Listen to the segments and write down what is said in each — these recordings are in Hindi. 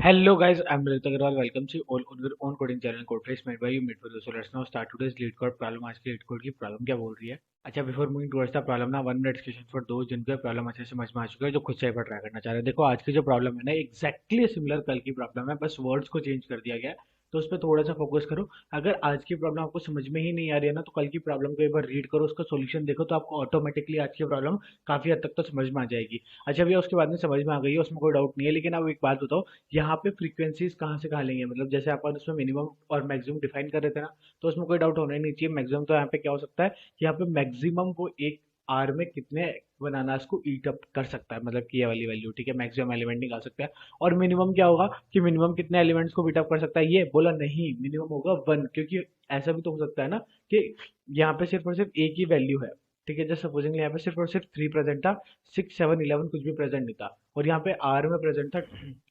Hello guys, I'm Lalit Agarwal. Welcome to all on your own coding channel Codeface made by you made for you. So let's now start today's lead code problem. आज की lead code की problem क्या बोल रही है? अच्छा, before moving towards the problem ना 1 मिनट एक्सक्यूशन फॉर दोस्त जिनको प्रॉब्लम अच्छे से समझ में आ चुका है, जो खुद से एक बार ट्राई करना चाह रहे हैं। देखो, आज की जो प्रॉब्लम है ना, एग्जैक्टली सिमिलर कल की प्रॉब्लम है, बस वर्ड्स को चेंज कर दिया गया है। तो उस पर थोड़ा सा फोकस करो। अगर आज की प्रॉब्लम आपको समझ में ही नहीं आ रही है ना, तो कल की प्रॉब्लम को एक बार रीड करो, उसका सॉल्यूशन देखो, तो आपको ऑटोमेटिकली आज की प्रॉब्लम काफी हद तक तो समझ में आ जाएगी। अच्छा भैया, उसके बाद में समझ में आ गई है, उसमें कोई डाउट नहीं है। लेकिन अब एक बात बताओ, यहाँ पे फ्रीक्वेंसीज कहाँ से कहाँ लेंगे? मतलब जैसे अपन उसमें मिनिमम और मैक्सिमम डिफाइन कर रहे थे ना, तो उसमें कोई डाउट होना ही नहीं चाहिए। मैक्सिमम तो यहाँ पे क्या हो सकता है कि यहाँ पे मैक्सिमम वो एक आर में कितने बनानास को ईट अप कर सकता है, मतलब कि ये वाली वैल्यू, ठीक है, मैक्सिमम एलिमेंट निकाल सकता है। और मिनिमम क्या होगा कि मिनिमम कितने एलिमेंट्स को बीट अप कर सकता है, ये बोला नहीं, मिनिमम होगा 1, क्योंकि ऐसा भी तो हो सकता है ना कि यहाँ पे सिर्फ और सिर्फ एक ही वैल्यू है। ठीक है, जैसे सपोजिंगली यहाँ पे सिर्फ और सिर्फ 3 प्रेजेंट था, 6, 7, 11 कुछ भी प्रेजेंट नहीं था, और यहाँ पे आर में प्रेजेंट था।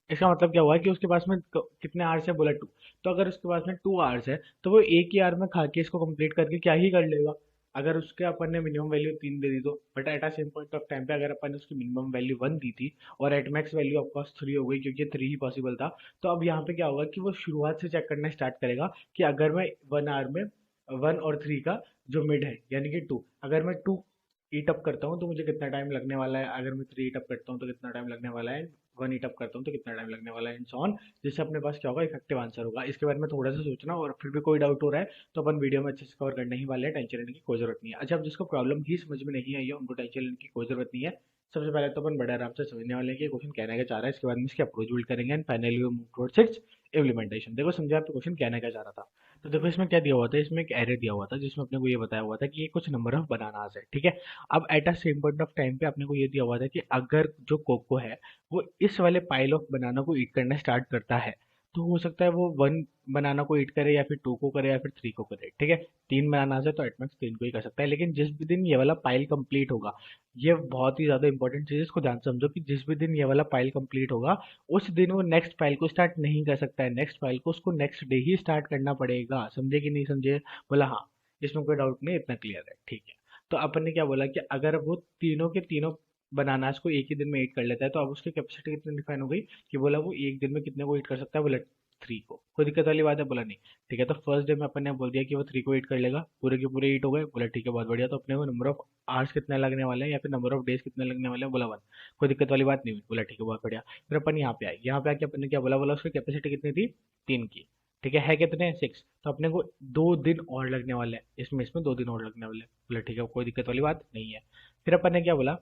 इसका मतलब क्या हुआ कि उसके पास में कितने आर्स है, बोला 2। तो अगर उसके पास में 2 आर्स है, तो वो एक ही आर में खा के इसको कंप्लीट करके क्या ही कर लेगा। अगर उसके अपन ने मिनिमम वैल्यू 3 दे दी तो, but at a same point of time पे अगर अपन ने उसकी मिनिमम वैल्यू 1 दी थी और एट मैक्स वैल्यू ऑफकोर्स 3 हो गई, क्योंकि 3 ही पॉसिबल था। तो अब यहाँ पे क्या होगा कि वो शुरुआत से चेक करना स्टार्ट करेगा कि अगर मैं 1 आवर में 1 और 3 का जो मिड है यानी कि 2, अगर मैं 2 ईट अप करता हूँ तो मुझे कितना टाइम लगने वाला है, अगर मैं 3 ईट अप करता हूँ तो कितना टाइम लगने वाला है, 1 ईट अप करता हूँ तो कितना टाइम लगने वाला है, एंड सो ऑन। जिससे अपने पास क्या होगा, इफेक्टिव आंसर होगा। इसके बारे में थोड़ा सा सोचना, और फिर भी कोई डाउट हो रहा है तो अपन वीडियो में अच्छे से कवर करने ही वाले हैं, टेंशन लेने की कोई जरूरत नहीं है। अच्छा, अब जिसको प्रॉब्लम ही समझ में नहीं आई है उनको टेंशन लेने की कोई जरूरत नहीं है। सबसे पहले तो अपन बड़े आराम से समझने वाले हैं कि क्वेश्चन कहना क्या चाह रहा है, इसके बाद में इसकी अप्रोच बिल्ड करेंगे, and finally we move towards its implementation. देखो, समझा आपको क्वेश्चन कहना क्या चाह रहा था? तो देखो, इसमें क्या दिया हुआ था, इसमें एक एरे दिया हुआ था जिसमें अपने को ये बताया हुआ था कि ये कुछ नंबर ऑफ बनानास है, ठीक है। अब at a same point of time पे अपने को ये दिया हुआ था कि अगर जो कोको है वो इस वाले पाइल ऑफ बनाना को ईट करना स्टार्ट करता है, तो हो सकता है वो 1 बनाना को ईट करे, या फिर 2 को करे, या फिर 3 को करे, ठीक है। 3 बनाना है तो एटमैक्स 3 को ही कर सकता है। लेकिन जिस भी दिन ये वाला पाइल कंप्लीट होगा, ये बहुत ही ज्यादा इंपॉर्टेंट चीज है, इसको ध्यान से समझो कि जिस भी दिन ये वाला पाइल कंप्लीट होगा, उस दिन वो नेक्स्ट पाइल को स्टार्ट नहीं कर सकता है। नेक्स्ट पाइल को उसको नेक्स्ट डे ही स्टार्ट करना पड़ेगा। समझे कि नहीं समझे? बोला हाँ। इसमें कोई डाउट नहीं, इतना क्लियर है, ठीक है। तो अपन ने क्या बोला कि अगर वो तीनों के तीनों बनानास को एक ही दिन में ईट कर लेता है, तो अब उसकी कैपेसिटी कितनी डिफाइन हो गई कि बोला वो एक दिन में कितने को ईट कर सकता है, बोला 3 को। कोई दिक्कत वाली बात है? बोला नहीं। ठीक है, तो फर्स्ट डे में अपन ने बोल दिया कि वो 3 को ईट कर लेगा, पूरे के पूरे ईट हो गए, बोला ठीक है, बहुत बढ़िया। तो अपने को नंबर ऑफ आवर्स कितने लगने वाले हैं या फिर नंबर ऑफ डेज कितने लगने वाले हैं, बोला 1। कोई दिक्कत वाली बात नहीं हुई, बोला ठीक है, बहुत बढ़िया। फिर अपन यहाँ पे आए, यहाँ पे आके अपन ने क्या बोला, बोला उसकी कैपेसिटी कितनी थी, 3 की। ठीक है कितने, 6। तो अपने को 2 दिन और लगने वाले हैं इसमें, 2 दिन और लगने वाले हैं, बोला ठीक है, कोई दिक्कत वाली बात नहीं है। फिर अपन ने क्या बोला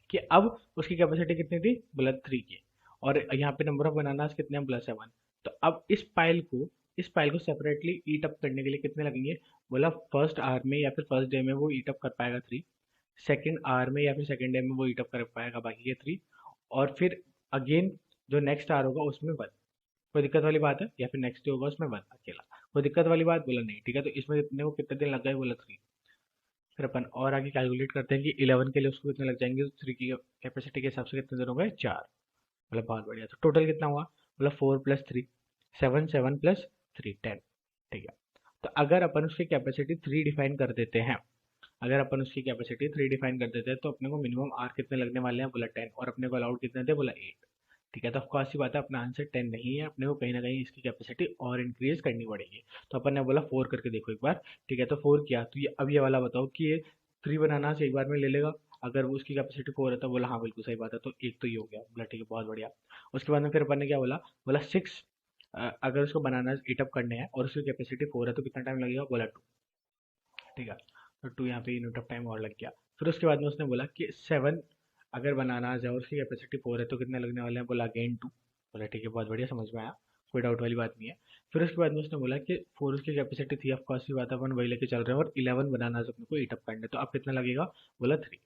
कि अब उसकी कैपेसिटी कितनी थी, बोला 3 की। और यहाँ पे नंबर ऑफ बनानास कितने हैं, बोला 7। तो अब इस पाइल को सेपरेटली ईट अप करने के लिए कितने लगेंगे, बोला फर्स्ट आवर में या फिर फर्स्ट डे में वो ईट अप कर पाएगा 3, सेकेंड आवर में या फिर सेकेंड डे में वो ईट अप कर पाएगा बाकी के 3, और फिर अगेन जो नेक्स्ट आवर होगा उसमें 1। कोई दिक्कत वाली बात है? या फिर नेक्स्ट डे होगा उसमें 1 अकेला, कोई दिक्कत वाली बात? बोला नहीं। ठीक है, तो इसमें इतने को कितने दिन लग गए, बोला 3। फिर अपन और आगे कैलकुलेट करते हैं कि 11 के लिए उसको कितने लग जाएंगे, तो 3 की कैपेसिटी के हिसाब से कितने दिन हो गए, 4। मतलब बहुत बढ़िया। तो टोटल कितना हुआ, मतलब 4 + 3, 7, 7 + 3, 10। ठीक है, तो अगर अपन उसकी कैपेसिटी 3 डिफाइन कर देते हैं, अगर अपन उसकी कैपेसिटी 3 डिफाइन कर देते हैं, तो अपने को मिनिमम आर कितने लगने वाले हैं, बोला 10, और अपने को अलाउड कितने थे, बोला 8। ठीक है, तो आपको ऐसी बात है, अपना आंसर 10 नहीं है, अपने को कहीं ना कहीं इसकी कैपेसिटी और इंक्रीज करनी पड़ेगी। तो अपन ने बोला 4 करके देखो एक बार। ठीक है, तो 4 किया, तो ये अब ये वाला बताओ कि ये 3 बनाना से एक बार में ले लेगा? अगर वो उसकी कैपेसिटी 4 है तो बोला हाँ बिल्कुल सही बात है, तो एक तो ये हो गया, बोला ठीक है, बहुत बढ़िया। उसके बाद में फिर अपन ने क्या बोला, बोला 6, अगर उसको बनाना ईट अप करने हैं और उसकी कैपेसिटी 4 है तो कितना टाइम लगेगा, बोला 2। ठीक है, तो 2 यहाँ पे यूनिट ऑफ टाइम और लग गया। फिर उसके बाद में उसने बोला कि 7 अगर बनानाज है और उसकी कैपेसिटी 4 है तो कितने लगने वाले हैं, बोला अगेन 2। बोला ठीक है, बहुत बढ़िया, समझ में आया, कोई डाउट वाली बात नहीं है। फिर उसके बाद में उसने बोला कि 4 उसकी कैपेसिटी थी, ऑफ कोर्स की बात है, अपन वही लेके चल रहे हैं, और 11 बनानाज अपने को ईट अप करने, तो अब कितना लगेगा, बोला 3।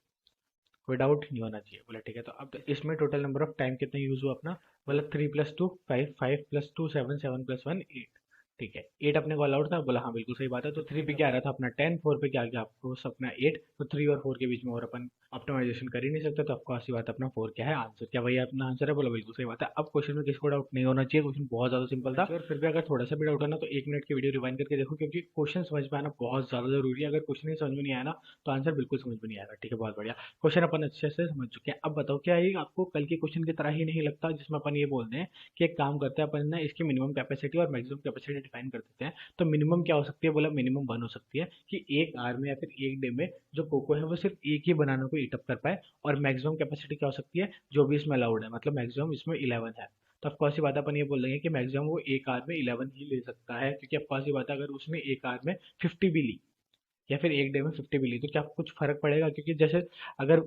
कोई डाउट नहीं होना चाहिए, बोला ठीक है। तो अब इसमें टोटल नंबर ऑफ टाइम कितना यूज हुआ अपना, बोला 3 + 2 5, 5 + 2 7, 7 + 1 8। ठीक है, 8 अपने को अलाउड था, बोला हाँ बिल्कुल सही बात है। तो 3 पे क्या आ रहा था अपना 10, 4 पे क्या आ गया आपको अपना 8, तो 3 और 4 के बीच में और अपन ऑप्टिमाइजेशन कर ही नहीं सकते, तो ऑफकोर्स ये बात अपना 4 क्या है आंसर, क्या वही अपना आंसर है? बोला बिल्कुल सही बात है। अब क्वेश्चन में किसी को डाउट नहीं होना चाहिए, क्वेश्चन बहुत ज्यादा सिंपल था। और फिर भी अगर थोड़ा सा भी डाउट है ना तो 1 मिनट की वीडियो रिवाइंड करके देखो, क्योंकि क्वेश्चन समझ में आना बहुत ज्यादा जरूरी है। अगर क्वेश्चन ही समझ में नहीं आया ना तो आंसर बिल्कुल समझ में नहीं आएगा। ठीक है, बहुत बढ़िया। क्वेश्चन अपन अच्छे से समझ चुके हैं। अब बताओ, क्या ये आपको कल के क्वेश्चन की तरह ही नहीं लगता, जिसमें अपन ये बोलते हैं कि एक काम करते हैं अपन ना, इसकी मिनिमम कैपेसिटी और मैक्सिमम कैपेसिटी डिफाइन कर देते हैं। तो मिनिमम क्या हो सकती है? बोला मिनिमम 1 हो सकती है कि एक आवर में या फिर एक डे में जो कोको है वो सिर्फ एक ही बनाना को ईट अप कर पाए। और मैक्सिमम कैपेसिटी क्या हो सकती है? जो भी इसमें अलाउड है, मतलब मैक्सिमम इसमें 11 है। तो ऑफकोर्स ये बात अपन ये बोल देंगे कि मैक्सिमम वो एक आवर में 11 ही ले सकता है, क्योंकि ऑफकोर्स ये बात है, अगर उसने एक आवर में 50 भी ली या फिर एक डे में 50 भी ली तो क्या कुछ फर्क पड़ेगा? क्योंकि जैसे अगर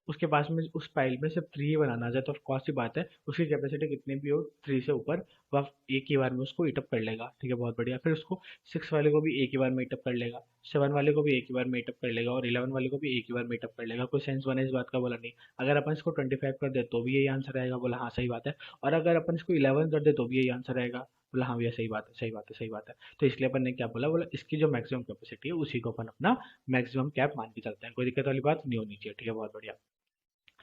उसके पास में उस पाइल में सिर्फ 3 ही बनाना आ जाए तो ऑफकोर्स ही बात है, उसकी कैपेसिटी कितनी भी हो 3 से ऊपर, वह एक ही बार में उसको ईटअप कर लेगा। ठीक है, बहुत बढ़िया। फिर उसको 6 वाले को भी एक ही बार में ईटअप कर लेगा, 7 वाले को भी एक ही बार में ईटअप कर लेगा, और 11 वाले को भी एक ही बार में ईटअप कर लेगा। कोई सेंस बना इस बात का? बोला नहीं। अगर अपन इसको 25 कर दे तो भी यही आंसर आएगा? बोला हाँ सही बात है। और अगर अपन इसको 11 कर दे तो भी यही आंसर आएगा? बोला हाँ भैया सही बात है, सही बात है, सही बात है। तो इसलिए अपन ने क्या बोला? बोला इसकी जो मैक्सिमम कैपेसिटी है उसी को अपन अपना मैक्सिमम कैप मान के चलते हैं, कोई दिक्कत वाली बात नहीं होनी चाहिए। ठीक है, बहुत बढ़िया।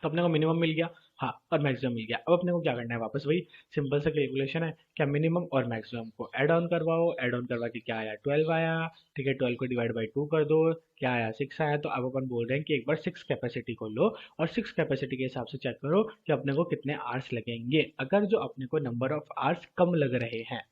तो अपने को मिनिमम मिल गया, हाँ, और मैक्सिमम मिल गया। अब अपने को क्या करना है? वापस वही सिंपल सा कैलकुलेशन है, क्या मिनिमम और मैक्सिमम को ऐड ऑन करवाओ। ऐड ऑन करवा के क्या आया? 12 आया। ठीक है, 12 को डिवाइड बाई 2 कर दो, क्या आया? 6 आया। तो अब अपन बोल रहे हैं कि एक बार 6 कैपेसिटी को लो और 6 कैपेसिटी के हिसाब से चेक करो कि अपने को कितने आवर्स लगेंगे। अगर जो अपने को नंबर ऑफ आवर्स कम लग रहे हैं,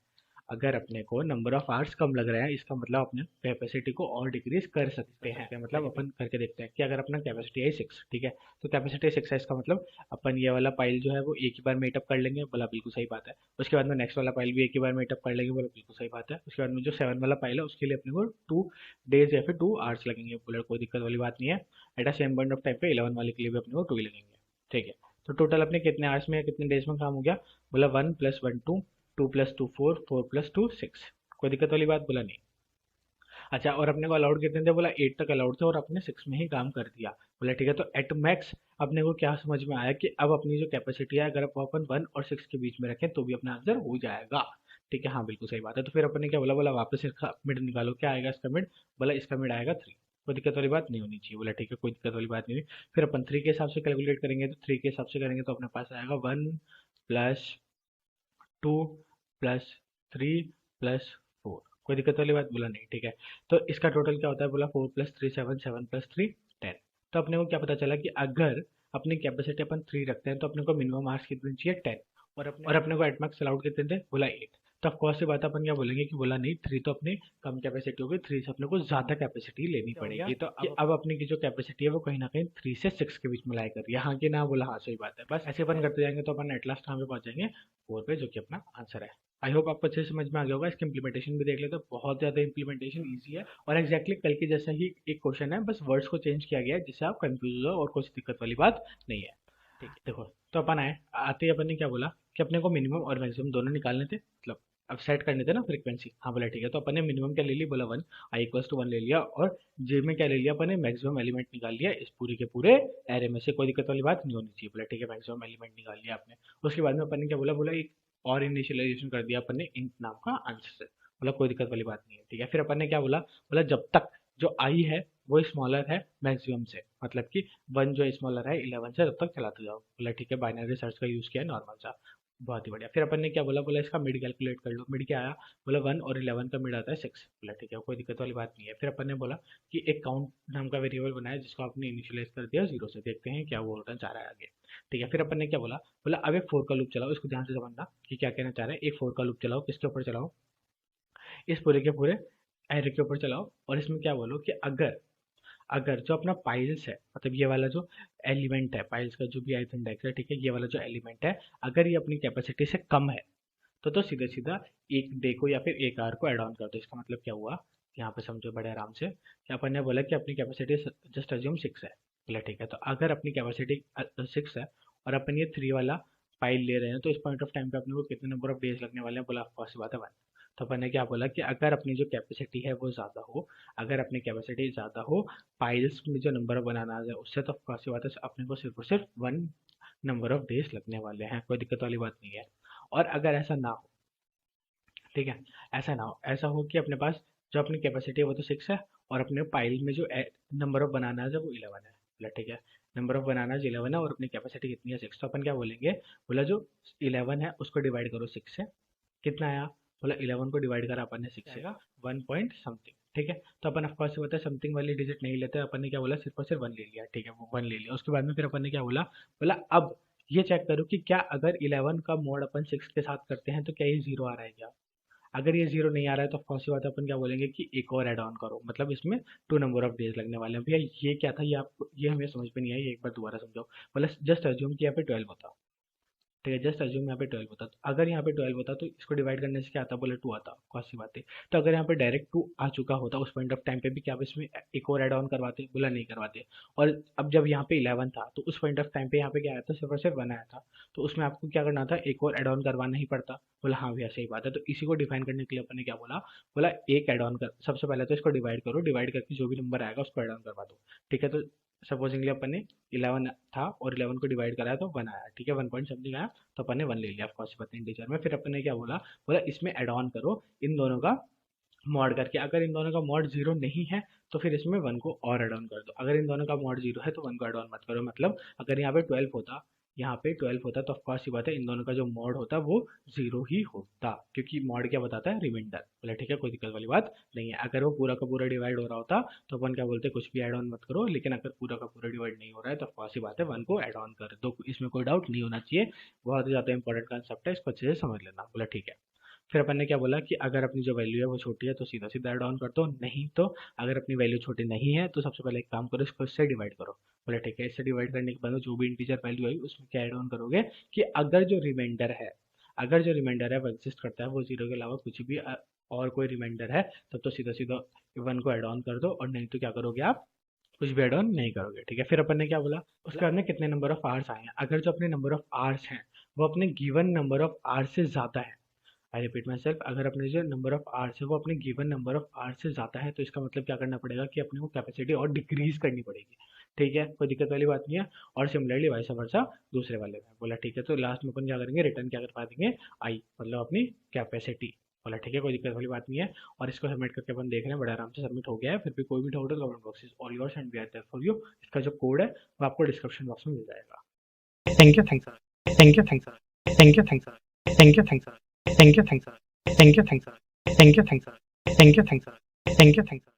अगर अपने को नंबर ऑफ आवर्स कम लग रहा है, इसका मतलब अपने कैपेसिटी को और डिक्रीज कर सकते हैं। मतलब अपन करके देखते हैं कि अगर अपना कैपेसिटी है 6, ठीक है, तो कैपेसिटी 6 है, इसका मतलब अपन ये वाला पाइल जो है वो एक ही बार मीटअप कर लेंगे। बोला बिल्कुल सही बात है। उसके बाद में नेक्स्ट वाला पाइल भी एक ही बार मीटअप कर लेंगे। बोला बिल्कुल सही बात है। उसके बाद में जो 7 वाला पाइल है उसके लिए अपने को 2 डेज या फिर 2 आवर्स लगेंगे। बोला कोई दिक्कत वाली बात नहीं है। At a same point of time पे 11 वाले के लिए भी अपने को 2 ही लगेंगे। ठीक है, तो टोटल अपने कितने आवर्स में या कितने डेज में काम हो गया? बोला 1 + 1 2, 2 + 2 4, 4 + 2 6। कोई दिक्कत वाली बात? बोला नहीं। अच्छा, और अपने को अलाउड कितने थे? बोला 8 तक अलाउड थे और अपने 6 में ही काम कर दिया। बोला ठीक है, तो एट मैक्स अपने को क्या समझ में आया कि अब अपनी जो कैपेसिटी है, अगर अपन 1 और 6 के बीच में रखें तो भी अपना आंसर हो जाएगा। ठीक है, हाँ बिल्कुल सही बात है। तो फिर अपन ने क्या बोला? बोला वापस इसका मिड निकालो, क्या आएगा इसका मिड? बोला इसका मिड आएगा 3। कोई दिक्कत वाली बात नहीं होनी चाहिए। बोला ठीक है, कोई दिक्कत वाली बात नहीं हुई। फिर अपन 3 के हिसाब से कैलकुलेट करेंगे, तो 3 के हिसाब से करेंगे तो अपने पास आएगा 1 + 2 + 3 + 4। कोई दिक्कत वाली बात? बोला नहीं। ठीक है, तो इसका टोटल क्या होता है? बोला 4 + 3 7, 7 + 3 10। तो अपने को क्या पता चला कि अगर अपनी कैपेसिटी अपन 3 रखते हैं तो अपने को मिनिमम मार्क्स कितने चाहिए? 10। और अपने को एट मैक्स अलाउड कितने थे? बोला 8। तो ऑफकोर्स ये बात अपन क्या बोलेंगे कि बोला नहीं, 3 तो अपनी कम कैपेसिटी हो गई, 3 से अपने को ज्यादा कैपेसिटी लेनी पड़ेगी। तो अब अपनी की जो कैपेसिटी है वो कहीं ना कहीं 3 से 6 के बीच में लाई कर रही है। हाँ कि ना? बोला हाँ सही बात है। बस ऐसे अपन करते जाएंगे तो अपन एट लास्ट कहाँ पे पहुंच जाएंगे? 4 पे, जो कि अपना आंसर है। आई होप आपको अच्छे से समझ में आ गया होगा। इसकी इंप्लीमेंटेशन भी देख लेते तो बहुत ज़्यादा इंप्लीमेंटेशन ईजी है और एक्जैक्टली कल के जैसा ही एक क्वेश्चन है, बस वर्ड्स को चेंज किया गया है जिससे आप कंफ्यूज हो और कोई दिक्कत वाली बात नहीं है। ठीक है, देखो, तो अपन आते ही अपन ने क्या बोला कि अपने को मिनिमम और मैक्सिमम दोनों निकालने थे, मतलब अब सेट करने थे ना फ्रीक्वेंसी। हाँ बोला ठीक है, तो अपन ने मिनिमम क्या ले ली? बोला 1, i = 1 ले लिया, और जे में क्या ले लिया अपन ने? मैक्सिमम एलिमेंट निकाल लिया इस पूरे के पूरे एरे में से। कोई दिक्कत वाली बात नहीं होनी चाहिए। बोला ठीक है, मैक्सिमम एलिमेंट निकाल लिया आपने। उसके बाद में अपन ने क्या बोला? बोला एक और इनिशियलाइजेशन कर दिया अपन ने इंट नाम का आंसर से। बोला कोई दिक्कत वाली बात नहीं है। ठीक है, फिर अपन ने क्या बोला? बोला जब तक जो आई है वो स्मॉलर है मैक्सिमम से, मतलब कि 1 जो स्मॉलर है 11 से, तब तक चलाते जाओ। बोला ठीक है, बाइनरी सर्च का यूज़ किया है नॉर्मल सा। बहुत ही बढ़िया। फिर अपन ने क्या बोला? बोला इसका मिड कैलकुलेट कर लो। मिड क्या आया? बोला 1 और 11 का मिड आता है 6। बोला ठीक है, कोई दिक्कत वाली बात नहीं है। फिर अपन ने बोला कि एक काउंट नाम का वेरिएबल बनाया जिसको आपने इनिशियलाइज कर दिया 0 से। देखते हैं क्या वो रिटर्न चाह रहा है आगे। ठीक है, फिर अपन ने क्या बोला? बोला अब एक फोर का लूप चलाओ। इसको ध्यान से समझना कि क्या कहना चाह रहे हैं। एक फोर का लूप चलाओ, किसके ऊपर चलाओ? इस पूरे के पूरे एरे के ऊपर चलाओ, और इसमें क्या बोलो कि अगर अगर जो अपना पाइल्स है, मतलब ये वाला जो एलिमेंट है पाइल्स का, जो भी ith इंडेक्स है, ठीक है, ये वाला जो एलिमेंट है, अगर ये अपनी कैपेसिटी से कम है तो सीधे सीधा एक डे को या फिर एक आवर को ऐड ऑन कर दो। इसका मतलब क्या हुआ? यहाँ पे समझो बड़े आराम से कि अपन ने बोला कि अपनी कैपेसिटी जस्ट अज्यूम 6 है। बोला ठीक है, तो अगर अपनी कैपेसिटी 6 है और अपन ये 3 वाला पाइल ले रहे हैं तो इस पॉइंट ऑफ टाइम पे अपने को कितने नंबर ऑफ डेज लगने वाले हैं? बोला ऑफकोर्स बात है 1। तो अपन ने क्या बोला कि अगर अपनी जो कैपेसिटी है वो ज़्यादा हो, अगर अपनी कैपेसिटी ज़्यादा हो, पाइल्स में जो नंबर बनाना है उससे, तो ऑफकोर्स बात है अपने को सिर्फ और सिर्फ 1 नंबर ऑफ डेज लगने वाले हैं। कोई दिक्कत वाली बात नहीं है। और अगर ऐसा ना हो, ठीक है, ऐसा ना हो, ऐसा हो कि अपने पास जो अपनी कैपेसिटी है वो तो 6 है और अपने पाइल में जो नंबर ऑफ बनाना है वो 11 है। बोला ठीक है, नंबर ऑफ बनानाज 11 है और अपनी कैपेसिटी कितनी है 6। तो अपन क्या बोलेंगे, बोला जो 11 है उसको डिवाइड करो 6 से, कितना आया, बोला 11 को डिवाइड करा अपन ने 6 से 1 पॉइंट समथिंग, ठीक है। तो अपन ऑफकोर्स होता है समथिंग वाली डिजिट नहीं लेते, अपन ने क्या बोला सिर्फ और सिर्फ 1 ले लिया, ठीक है, वो 1 ले लिया। उसके बाद में फिर अपन ने क्या बोला, बोला अब ये चेक करो कि क्या अगर 11 का मॉड अपन 6 के साथ करते हैं तो क्या ये 0 आ रहा है क्या। अगर ये 0 नहीं आ रहा है तो ऑफकोर्स बात है अपन क्या बोलेंगे कि एक और ऐड ऑन करो, मतलब इसमें 2 नंबर ऑफ डेज लगने वाले हैं। भैया ये क्या था, ये आपको ये हमें समझ में नहीं आई, ये एक बार दोबारा समझाओ। मतलब जस्ट अज्यूम कि यहाँ पे 12 होता, ठीक है, जस्ट अज्यूम यहाँ पे 12 होता, तो अगर यहाँ पे 12 होता तो इसको डिवाइड करने से क्या आता, बोले 2 आता, कौन सी बात है। तो अगर यहाँ पे डायरेक्ट 2 आ चुका होता उस पॉइंट ऑफ टाइम पे भी, क्या आप इसमें एक और ऐड ऑन करवाते, बोला नहीं करवाते। और अब जब यहाँ पे 11 था तो उस पॉइंट ऑफ टाइम पे यहाँ पे क्या आया था, सिर्फ और सिर्फ 1 आया था, तो उसमें आपको क्या करना था, एक और ऐड ऑन करवाना ही पड़ता। बोला हाँ भैया सही बात है। तो इसी को डिफाइन करने के लिए अपन ने क्या बोला, बोला एक ऐड ऑन कर, सबसे पहले तो इसको डिवाइड करो, डिवाइड करके जो भी नंबर आएगा उसको ऐड ऑन करवा दो, ठीक है। तो सपोजिंगली अपन ने 11 था और 11 को डिवाइड कराया तो 1 आया, ठीक है, 1 पॉइंट समथिंग आया, तो अपन ने 1 ले लिया ऑफकोर्स पता इंटीजर में। फिर अपन ने क्या बोला, बोला इसमें ऐड ऑन करो इन दोनों का मॉड करके, अगर इन दोनों का मॉड 0 नहीं है तो फिर इसमें 1 को और ऐड ऑन कर दो, अगर इन दोनों का मॉड 0 है तो 1 को ऐड ऑन मत करो। मतलब अगर यहाँ पे 12 होता, यहाँ पे 12 होता तो ऑफकोर्स ये बात है इन दोनों का जो मॉड होता वो 0 ही होता, क्योंकि मॉड क्या बताता है, रिमाइंडर। बोला ठीक है, कोई दिक्कत वाली बात नहीं है। अगर वो पूरा का पूरा डिवाइड हो रहा होता तो अपन क्या बोलते, कुछ भी ऐड ऑन मत करो, लेकिन अगर पूरा का पूरा डिवाइड नहीं हो रहा है तो ऑफकोर्स ही बात है 1 को ऐड ऑन कर दो, इसमें कोई डाउट नहीं होना चाहिए। बहुत ही ज़्यादा इंपॉर्टेंट कंसेप्ट है, इसको अच्छे से समझ लेना। बोला ठीक है। फिर अपन ने क्या बोला कि अगर अपनी जो वैल्यू है वो छोटी है तो सीधा सीधा ऐड ऑन कर दो, नहीं तो अगर अपनी वैल्यू छोटी नहीं है तो सबसे पहले एक काम करो, इसको इससे डिवाइड करो। बोले ठीक है, इससे डिवाइड करने के बाद जो भी इंटीजर वैल्यू आई उसमें क्या ऐड ऑन करोगे कि अगर जो रिमाइंडर है, अगर जो रिमाइंडर है वो एग्जिस्ट करता है, वो 0 के अलावा कुछ भी और कोई रिमाइंडर है, तब तो सीधा सीधा 1 को ऐड ऑन कर दो, और नहीं तो क्या करोगे आप, कुछ भी ऐड ऑन नहीं करोगे, ठीक है। फिर अपन ने क्या बोला, उसके बाद में कितने नंबर ऑफ आवर्स आए हैं, अगर जो अपने नंबर ऑफ आवर्स हैं वो अपने गिवन नंबर ऑफ आवर्स से ज़्यादा है, आई रिपीट माई सेल्फ, अगर अपने जो नंबर ऑफ आवर्स है वो अपने गिवन नंबर ऑफ आवर्स से ज़्यादा है तो इसका मतलब क्या करना पड़ेगा कि अपने को कैपेसिटी और डिक्रीज करनी पड़ेगी, ठीक है, कोई दिक्कत वाली बात नहीं है। और सिमिलरली वाइस वर्सा दूसरे वाले में। बोला ठीक है, तो लास्ट में अपन क्या करेंगे, रिटर्न क्या करवा देंगे, आई, मतलब अपनी कैपेसिटी। बोला ठीक है, कोई दिक्कत वाली बात नहीं है। और इसको सबमिट करके अपन देख रहे हैं बड़े आराम से सबमिट हो गया है। फिर भी कोई भी डाउट है comment box is all yours and we are there for you. इसका जो कोड है वो आपको डिस्क्रिप्शन बॉक्स में मिल जाएगा। Thank you, thanks thank you, thanks thank you, thanks thank you, thanks thank you, thanks Thank you, thanks, sir. Thank you, thanks, sir. Thank you, thanks, sir. Thank you, thanks, sir. Thank you, thanks, sir.